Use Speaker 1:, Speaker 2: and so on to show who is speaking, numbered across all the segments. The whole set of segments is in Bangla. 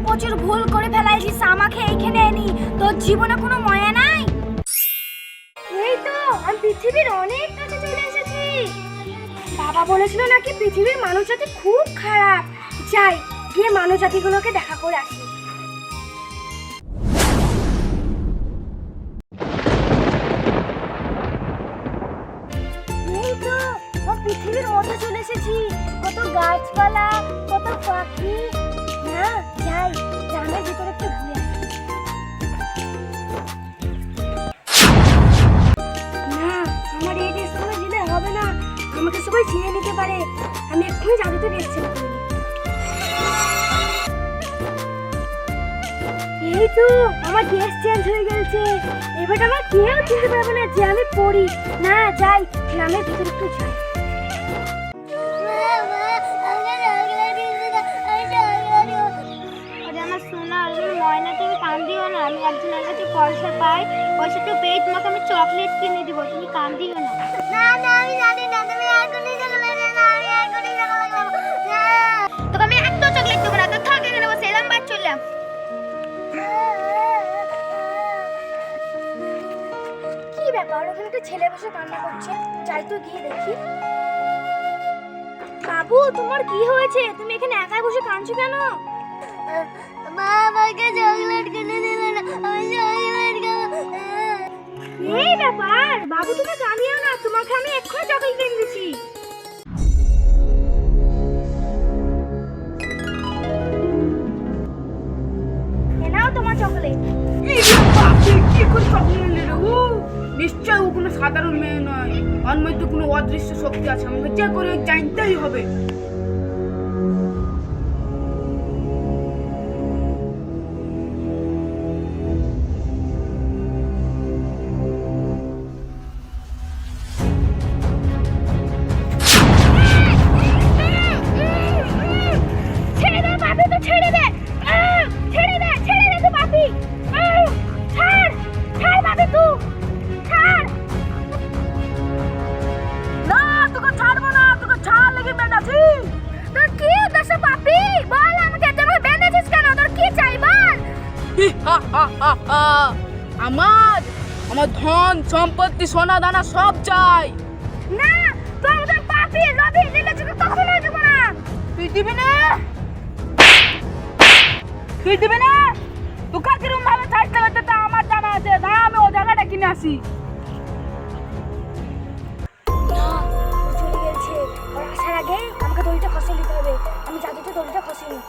Speaker 1: প্রচুর ভুল করে ফেলাইছিস, আমাকে এইখানে এনি, তোর জীবনে কোনো মায়া নাই? এই তো আমি পৃথিবীর অনেক কাছে চলে এসেছি। বাবা বলেছিল নাকি পৃথিবীর মানুষ জাতি খুব খারাপ। যাই গিয়ে মানুষ জাতিগুলোকে দেখা করে আসি। এই তো পৃথিবীর মধ্যে চলে এসেছি। কত গাছপালা, কত পাখি। না যাই গ্রামের ভিতরে একটু ঘুরে আসি। না আমার এই স্কুলে গেলে হবে না, আমাকে সবাই চিনে নিতে পারে। আমি এক্ষুনি জাদুতে ড্রেস চেঞ্জ করি। এই তো আমার ড্রেস চেঞ্জ হয়ে গেছে, এবার আমার কেউ চিনতে পারবে না যে আমি পড়ি। না যাই গ্রামের ভিতরে একটু যাই। ময়না তুমি কান্দিও না, আমি একজনের কাছে পয়সা পাই, পয়সাটা পেয়ে তোমাকে আমি চকলেট কিনে দিব, তুমি কান্দিও না। না না আমি জানি না, তুমি এখনই চকলেট না, আমি এখনই চকলেট খাবো না। তোকে আমি এত চকলেট দেবো না, তো থাক এখানে বসে, এলাম বাদ চললাম। কি ব্যাপার, ওখানে একটা ছেলে বসে কান্না করছে, যাই তো গিয়ে দেখি। বাবু তোমার কি হয়েছে, তুমি এখানে একাই বসে কাঁদছো কেন? মা আমাকে চকলেট কিনে দিল না, আমি চকলেট খাবো। এই ব্যাপার, বাবু তুমি কাঁদিও না, তোমাকে আমি এক্ষুনি চকলেট কিনে দিচ্ছি। এ নাও তোমার চকলেট।
Speaker 2: কি করে চকলেট নিলে রে? ও নিশ্চয় ও কোনো সাধারণ মেয়ে নয়, ওর মধ্যে কোনো অদৃশ্য শক্তি আছে, আমাকে যে করে জানতেই হবে। আমার ধন সম্পত্তি সোনা দানা সব চাই।
Speaker 1: না তুই আমাদের পাপি রবি নিলে তোকে কখনোই দেব না।
Speaker 2: তুই দিবি না? তুই দিবি না? তুই কিরকম ভাবে চাইতে হবে তা আমার জানা আছে, না আমি ও জায়গাটা কিনে আসি।
Speaker 1: চলে গেছে, আর আসার আগে আমাকে দড়িটা খসে নিতে হবে। আমি জাদুতে দড়িটা খসে নিই।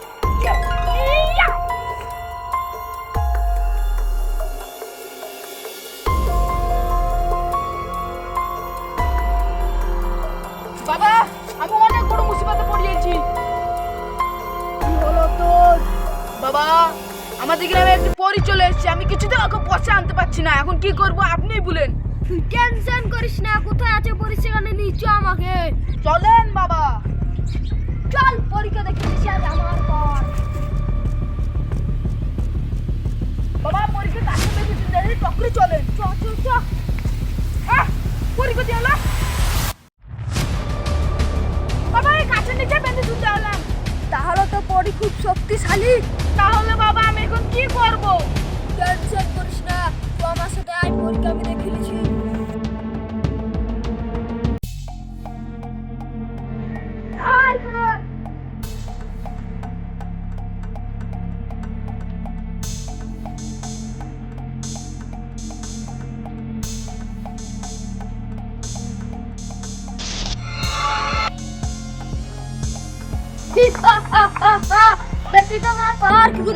Speaker 2: বাবা আমি অনেক বড় মুসিবতে পড়ে গেছি। কি হলো তোর? বাবা আমাদের গ্রামে একটি পরী চলে এসেছে, আমি কিছুতেই ওকে পয়সা আনতে পারছি না, এখন কি করব আপনিই বলেন।
Speaker 1: তুই টেনশন করিস না, কোথায় আছে পরী সেখানে নিয়ে চ আমাকে।
Speaker 2: চলেন বাবা,
Speaker 1: চল পরীকে দেখে এসে আজ আমার পর।
Speaker 2: বাবা পরীকে কাছে বেশি দিন টকরি চলেন।
Speaker 1: চ চ চ।
Speaker 2: পরীকে দিয়ে এলো বাবা, এই কাছে নিচে বেঁধে তুলতে হলাম।
Speaker 1: তাহলে তো পরী খুব শক্তিশালী।
Speaker 2: তাহলে বাবা আমি এখন কি করব?
Speaker 1: টেনশন করিস না, তো আমার সাথে আয়, পরীকে আমি দেখে নিয়েছি।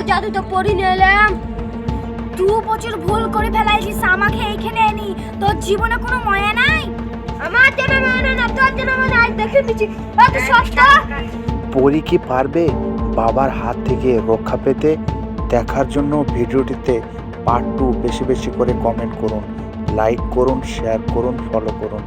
Speaker 1: জাদু তো পড়ি নিলাম। তুই প্রচুর ভুল করে ফেলাইছিস, আমাকে এইখানে এনি, তোর জীবনে কোনো মায়া নাই? আমার জন্য মায়া না, তোর জন্য মায়া। দেখে দিচ্ছি এত সস্তা।
Speaker 3: পরী কি পারবে বাবার হাত থেকে রক্ষা পেতে? দেখার জন্য ভিডিওটিতে পার্ট 2 বেশি বেশি করে কমেন্ট করুন, লাইক করুন, শেয়ার করুন, ফলো করুন।